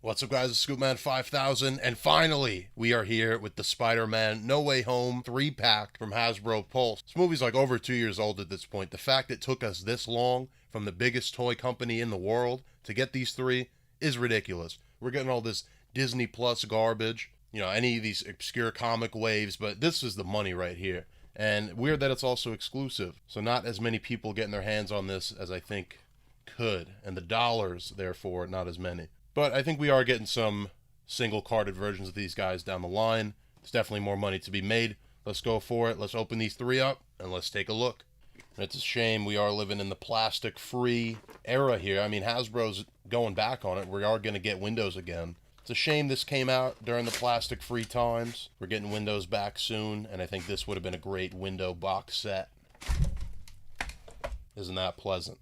What's up, guys? It's Scoopman 5000, and finally, we are here with the Spider-Man No Way Home 3-pack from Hasbro Pulse. This movie's like over 2 years old at this point. The fact it took us this long from the biggest toy company in the world to get these three is ridiculous. We're getting all this Disney Plus garbage, any of these obscure comic waves, but this is the money right here. And weird that it's also exclusive, so not as many people getting their hands on this as I think could, and the dollars, therefore, not as many. But I think we are getting some single-carded versions of these guys down the line. There's definitely more money to be made. Let's go for it. Let's open these three up, and let's take a look. And it's a shame we are living in the plastic-free era here. I mean, Hasbro's going back on it. We are going to get Windows again. It's a shame this came out during the plastic-free times. We're getting Windows back soon, and I think this would have been a great window box set. Isn't that pleasant?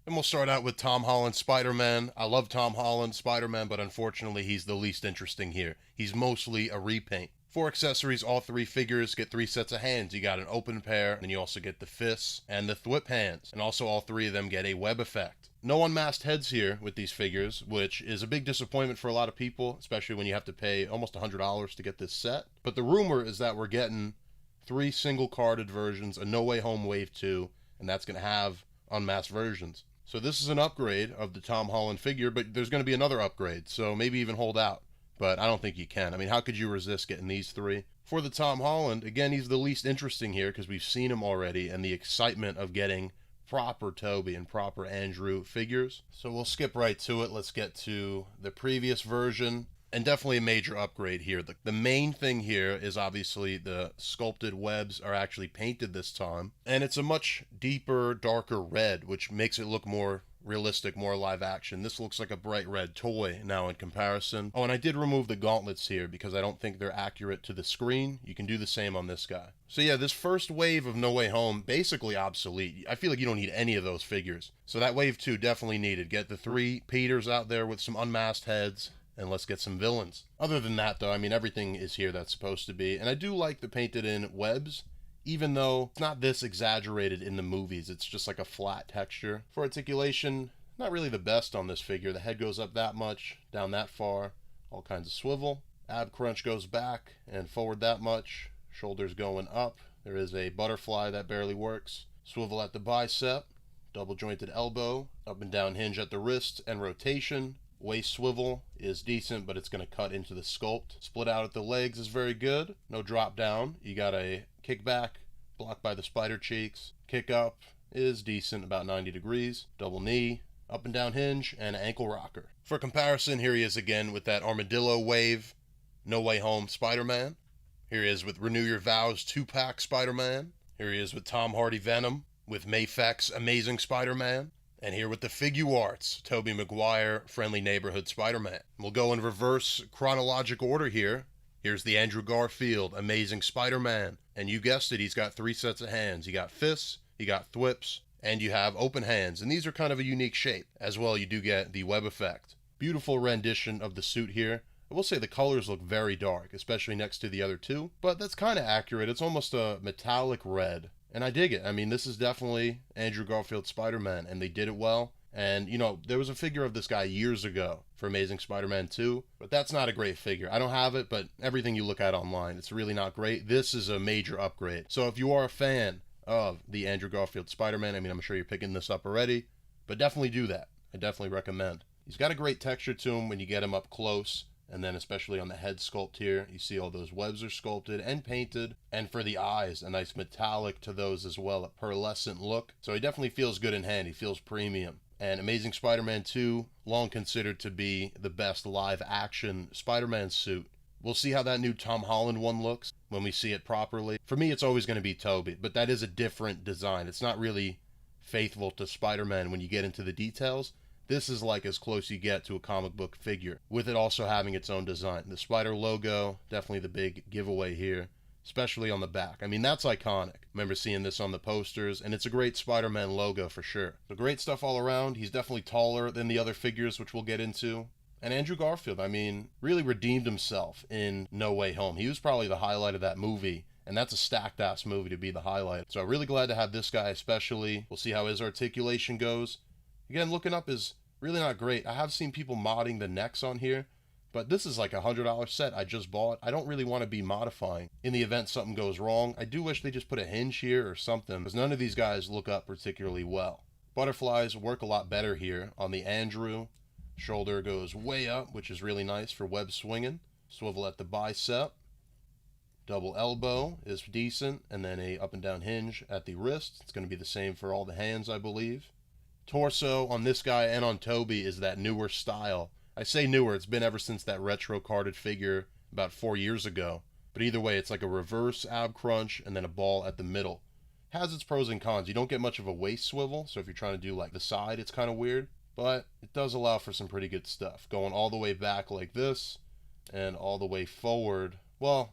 And we'll start out with Tom Holland Spider-Man. I love Tom Holland Spider-Man, but unfortunately he's the least interesting here. He's mostly a repaint. For accessories, all three figures get 3 sets of hands. You got an open pair, and you also get the fists and the thwip hands. And also all three of them get a web effect. No unmasked heads here with these figures, which is a big disappointment for a lot of people, especially when you have to pay almost $100 to get this set. But the rumor is that we're getting 3 single-carded versions, a No Way Home Wave 2, and that's going to have unmasked versions. So this is an upgrade of the Tom Holland figure, but there's going to be another upgrade, so maybe even hold out. But I don't think you can. I mean, how could you resist getting these three? For the Tom Holland, again, he's the least interesting here because we've seen him already, and the excitement of getting proper Tobey and proper Andrew figures. So we'll skip right to it. Let's get to the previous version. And definitely a major upgrade here. The main thing here is obviously the sculpted webs are actually painted this time. And it's a much deeper, darker red, which makes it look more realistic, more live action. This looks like a bright red toy now in comparison. Oh, and I did remove the gauntlets here because I don't think they're accurate to the screen. You can do the same on this guy. So yeah, this first wave of No Way Home, basically obsolete. I feel like you don't need any of those figures. So that wave 2 definitely needed. Get the 3 Peters out there with some unmasked heads. And let's get some villains. Other than that, though, I mean, everything is here that's supposed to be. And I do like the painted-in webs, even though it's not this exaggerated in the movies. It's just like a flat texture. For articulation, not really the best on this figure. The head goes up that much, down that far, all kinds of swivel. Ab crunch goes back and forward that much. Shoulders going up. There is a butterfly that barely works. Swivel at the bicep. Double jointed elbow. Up and down hinge at the wrist and rotation. Waist swivel is decent, but it's going to cut into the sculpt. Split out at the legs is very good. No drop down. You got a kickback, blocked by the spider cheeks. Kick up is decent, about 90 degrees. Double knee, up and down hinge, and ankle rocker. For comparison, here he is again with that armadillo wave, No Way Home Spider-Man. Here he is with Renew Your Vows 2-pack Spider-Man. Here he is with Tom Hardy Venom, with MAFEX Amazing Spider-Man. And here with the Figuarts, Tobey Maguire, Friendly Neighborhood Spider-Man. We'll go in reverse chronologic order here. Here's the Andrew Garfield, Amazing Spider-Man. And you guessed it, he's got 3 sets of hands. You got fists, you got thwips, and you have open hands. And these are kind of a unique shape. As well, you do get the web effect. Beautiful rendition of the suit here. I will say the colors look very dark, especially next to the other two. But that's kind of accurate. It's almost a metallic red. And I dig it. I mean, this is definitely Andrew Garfield Spider-Man, and they did it well. And, there was a figure of this guy years ago for Amazing Spider-Man 2, but that's not a great figure. I don't have it, but everything you look at online, it's really not great. This is a major upgrade. So if you are a fan of the Andrew Garfield Spider-Man, I mean, I'm sure you're picking this up already, but definitely do that. I definitely recommend. He's got a great texture to him when you get him up close. And then especially on the head sculpt here, you see all those webs are sculpted and painted. And for the eyes, a nice metallic to those as well, a pearlescent look. So he definitely feels good in hand. He feels premium. And Amazing Spider-Man 2, long considered to be the best live action Spider-Man suit. We'll see how that new Tom Holland one looks when we see it properly. For me, it's always going to be Tobey, but that is a different design. It's not really faithful to Spider-Man when you get into the details. This is like as close you get to a comic book figure, with it also having its own design. The spider logo, definitely the big giveaway here, especially on the back. I mean, that's iconic. Remember seeing this on the posters, and it's a great Spider-Man logo for sure. So great stuff all around. He's definitely taller than the other figures, which we'll get into. And Andrew Garfield, I mean, really redeemed himself in No Way Home. He was probably the highlight of that movie, and that's a stacked ass movie to be the highlight. So I'm really glad to have this guy especially. We'll see how his articulation goes. Again, looking up is really not great. I have seen people modding the necks on here, but this is like a $100 set I just bought. I don't really want to be modifying in the event something goes wrong. I do wish they just put a hinge here or something, because none of these guys look up particularly well. Butterflies work a lot better here on the Andrew. Shoulder goes way up, which is really nice for web swinging. Swivel at the bicep. Double elbow is decent, and then a up and down hinge at the wrist. It's going to be the same for all the hands, I believe. Torso on this guy and on Tobey is that newer style. I say newer, it's been ever since that retro carded figure about 4 years ago. But either way, it's like a reverse ab crunch and then a ball at the middle. Has its pros and cons. You don't get much of a waist swivel, so if you're trying to do like the side, it's kind of weird. But it does allow for some pretty good stuff. Going all the way back like this and all the way forward. Well,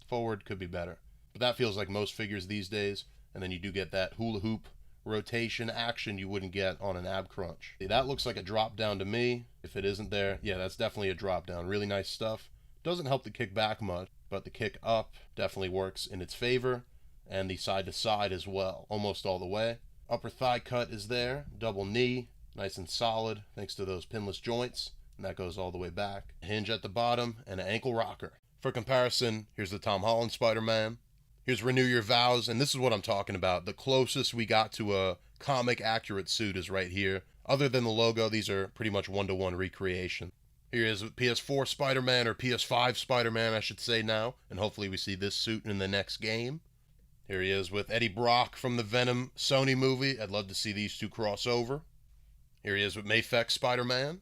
forward could be better. But that feels like most figures these days. And then you do get that hula hoop rotation action you wouldn't get on an ab crunch. That looks like a drop down to me. If it isn't there, yeah, that's definitely a drop down. Really nice stuff. Doesn't help the kick back much, but the kick up definitely works in its favor. And the side to side as well, almost all the way. Upper thigh cut is there. Double knee. Nice and solid, thanks to those pinless joints, and that goes all the way back. A hinge at the bottom, and an ankle rocker. For comparison, here's the Tom Holland Spider-Man. Here's Renew Your Vows, and this is what I'm talking about. The closest we got to a comic-accurate suit is right here. Other than the logo, these are pretty much one-to-one recreation. Here is PS4 Spider-Man, or PS5 Spider-Man, I should say now, and hopefully we see this suit in the next game. Here he is with Eddie Brock from the Venom Sony movie. I'd love to see these two cross over. Here he is with MAFEX Spider-Man,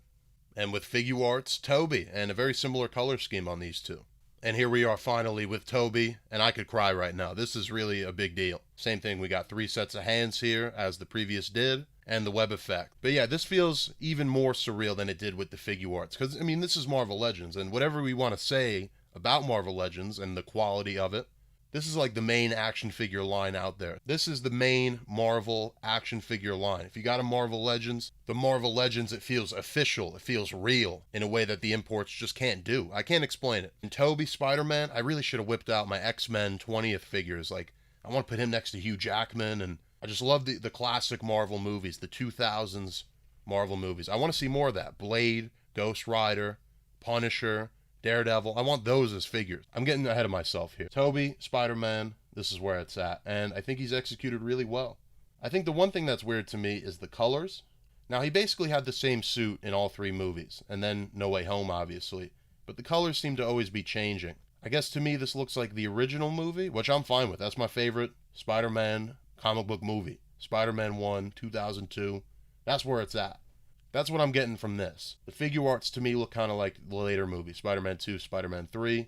and with Figuarts, Tobey, and a very similar color scheme on these two. And here we are finally with Tobey, and I could cry right now. This is really a big deal. Same thing, we got 3 sets of hands here, as the previous did, and the web effect. But yeah, this feels even more surreal than it did with the Figuarts, because, I mean, this is Marvel Legends, and whatever we want to say about Marvel Legends and the quality of it, this is like the main action figure line out there. This is the main Marvel action figure line. If you got a Marvel Legends, the Marvel Legends, it feels official. It feels real in a way that the imports just can't do. I can't explain it. And Tobey Spider-Man, I really should have whipped out my X-Men 20th figures. Like, I want to put him next to Hugh Jackman, and I just love the classic Marvel movies, the 2000s Marvel movies. I want to see more of that. Blade, Ghost Rider, Punisher, Daredevil. I want those as figures. I'm getting ahead of myself here. Tobey, Spider-Man, this is where it's at. And I think he's executed really well. I think the one thing that's weird to me is the colors. Now, he basically had the same suit in all 3 movies. And then No Way Home, obviously. But the colors seem to always be changing. I guess to me, this looks like the original movie, which I'm fine with. That's my favorite Spider-Man comic book movie. Spider-Man 1, 2002. That's where it's at. That's what I'm getting from this. The Figuarts to me look kind of like the later movies. Spider-Man 2, Spider-Man 3.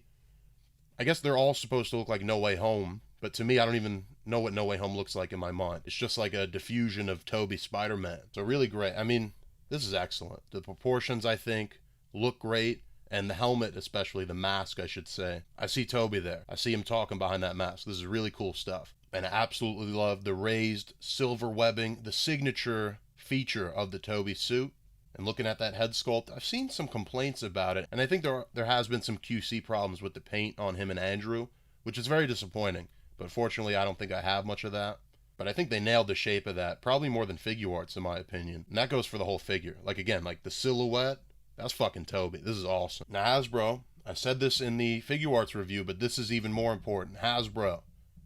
I guess they're all supposed to look like No Way Home, but to me, I don't even know what No Way Home looks like in my mind. It's just like a diffusion of Tobey Spider-Man. So really great. I mean, this is excellent. The proportions, I think, look great. And the helmet, especially the mask, I should say. I see Tobey there. I see him talking behind that mask. This is really cool stuff. And I absolutely love the raised silver webbing, the signature feature of the Tobey suit. And looking at that head sculpt, I've seen some complaints about it, and I think there has been some QC problems with the paint on him and Andrew, which is very disappointing. But fortunately, I don't think I have much of that. But I think they nailed the shape of that, probably more than Figuarts in my opinion. And that goes for the whole figure. Like again, like the silhouette, that's fucking Tobey. This is awesome. Now Hasbro, I said this in the Figuarts review, but this is even more important. Hasbro,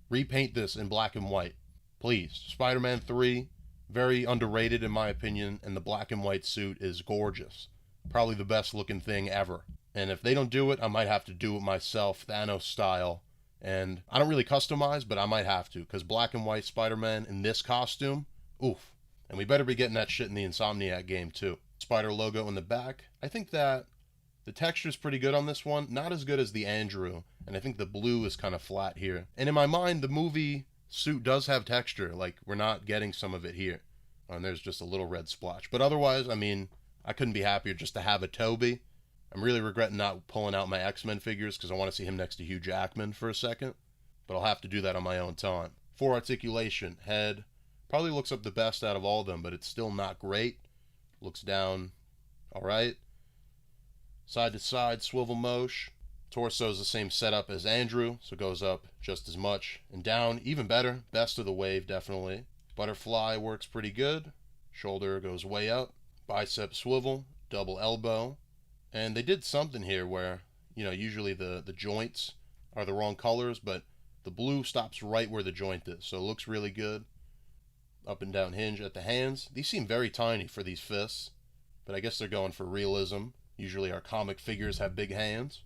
repaint this in black and white. Please. Spider-Man 3. Very underrated in my opinion, and the black and white suit is gorgeous. Probably the best looking thing ever. And if they don't do it, I might have to do it myself, Thanos style. And I don't really customize, but I might have to, because black and white Spider-Man in this costume, oof. And we better be getting that shit in the Insomniac game too. Spider logo in the back. I think that the texture's pretty good on this one. Not as good as the Andrew, and I think the blue is kind of flat here. And in my mind, the movie suit does have texture, like we're not getting some of it here. And there's just a little red splotch. But otherwise, I mean, I couldn't be happier just to have a Tobey. I'm really regretting not pulling out my X-Men figures because I want to see him next to Hugh Jackman for a second. But I'll have to do that on my own time. For articulation, head probably looks up the best out of all of them, but it's still not great. Looks down all right. Side to side swivel mosh. Torso is the same setup as Andrew, so it goes up just as much. And down, even better. Best of the wave, definitely. Butterfly works pretty good. Shoulder goes way up. Bicep swivel, double elbow. And they did something here where, usually the joints are the wrong colors, but the blue stops right where the joint is, so it looks really good. Up and down hinge at the hands. These seem very tiny for these fists, but I guess they're going for realism. Usually our comic figures have big hands.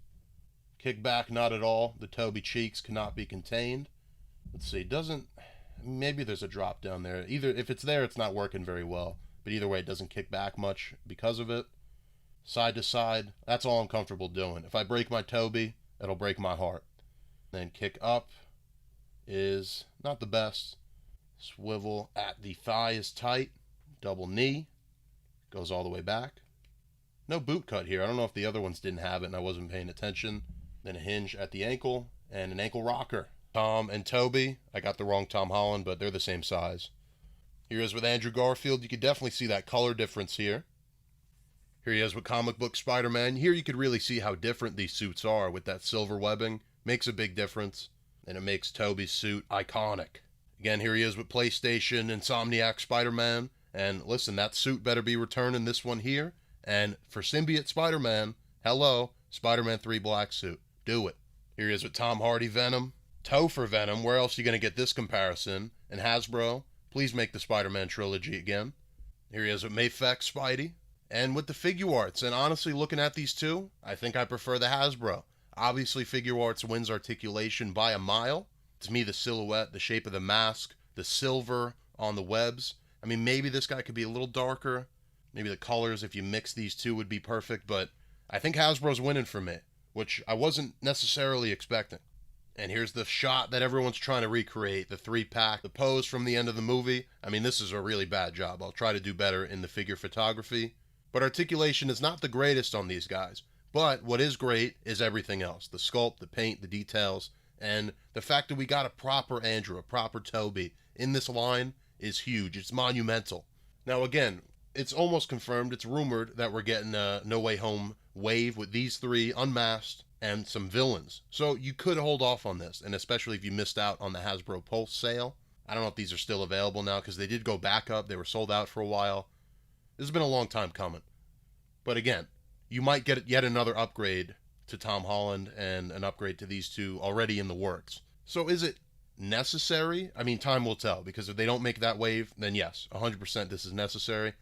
Kickback, not at all. The Tobey cheeks cannot be contained. Let's see, maybe there's a drop down there. Either, if it's there, it's not working very well, but either way, it doesn't kick back much because of it. Side to side, that's all I'm comfortable doing. If I break my Tobey, it'll break my heart. Then kick up is not the best. Swivel at the thigh is tight. Double knee. Goes all the way back. No boot cut here. I don't know if the other ones didn't have it and I wasn't paying attention. Then a hinge at the ankle and an ankle rocker. Tom and Tobey. I got the wrong Tom Holland, but they're the same size. Here is with Andrew Garfield. You can definitely see that color difference here. Here he is with comic book Spider-Man. Here you could really see how different these suits are with that silver webbing. Makes a big difference. And it makes Tobey's suit iconic. Again, here he is with PlayStation Insomniac Spider-Man. And listen, that suit better be returning this one here. And for Symbiote Spider-Man, hello, Spider-Man 3 black suit. Do it. Here he is with Tom Hardy Venom. Topher Venom, where else are you going to get this comparison? And Hasbro, please make the Spider-Man trilogy again. Here he is with MAFEX Spidey. And with the Figuarts, and honestly, looking at these two, I think I prefer the Hasbro. Obviously, Figuarts wins articulation by a mile. To me, the silhouette, the shape of the mask, the silver on the webs. I mean, maybe this guy could be a little darker. Maybe the colors, if you mix these two, would be perfect. But I think Hasbro's winning for me, which I wasn't necessarily expecting. And here's the shot that everyone's trying to recreate, the 3-pack, the pose from the end of the movie. I mean, this is a really bad job. I'll try to do better in the figure photography. But articulation is not the greatest on these guys. But what is great is everything else. The sculpt, the paint, the details, and the fact that we got a proper Andrew, a proper Tobey in this line is huge. It's monumental. Now again, it's almost confirmed, it's rumored that we're getting a No Way Home wave with these three unmasked and some villains. So you could hold off on this, and especially if you missed out on the Hasbro Pulse sale. I don't know if these are still available now because they did go back up. They were sold out for a while. This has been a long time coming. But again, you might get yet another upgrade to Tom Holland and an upgrade to these two already in the works. So is it necessary? I mean, time will tell, because if they don't make that wave, then yes, 100% this is necessary.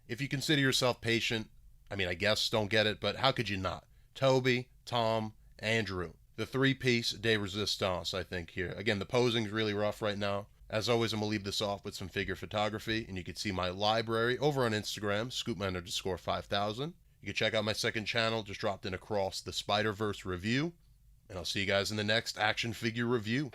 If you consider yourself patient, I mean, I guess don't get it, but how could you not? Tobey, Tom, Andrew. The three-piece de resistance, I think, here. Again, the posing's really rough right now. As always, I'm going to leave this off with some figure photography, and you can see my library over on Instagram, scoopman_5000. You can check out my second channel, just dropped in Across the Spider-Verse review, and I'll see you guys in the next action figure review.